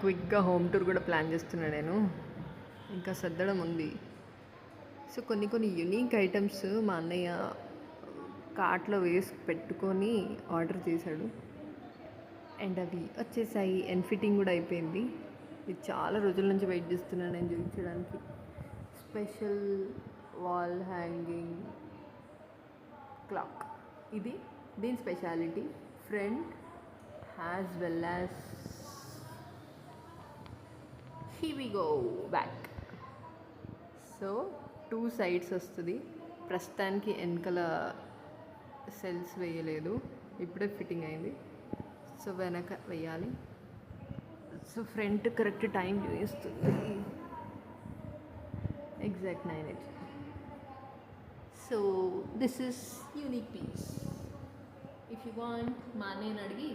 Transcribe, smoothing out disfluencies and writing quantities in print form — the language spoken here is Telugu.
క్విక్గా హోమ్ టూర్ కూడా ప్లాన్ చేస్తున్నా నేను. ఇంకా సర్దడం ఉంది. సో కొన్ని కొన్ని యునీక్ ఐటమ్స్ మా అన్నయ్య కార్ట్లో వేసి పెట్టుకొని ఆర్డర్ చేశాడు. అండ్ అవి వచ్చేసాయి. అండ్ ఫిట్టింగ్ కూడా అయిపోయింది. ఇది చాలా రోజుల నుంచి వెయిట్ చేస్తున్నాను నేను చూపించడానికి. Special wall hanging clock. ఇది దీని speciality front as well as he we go back. So 2 sides వస్తుంది. ప్రస్తుతానికి వెనకల సెల్స్ వేయలేదు, ఇప్పుడే ఫిట్టింగ్ అయింది. సో వెనక వేయాలి. సో ఫ్రంట్ కరెక్ట్ టైం చూపిస్తుంది, exact 9:08. So this is unique piece. If you want మా అన్నయ్యని అడిగి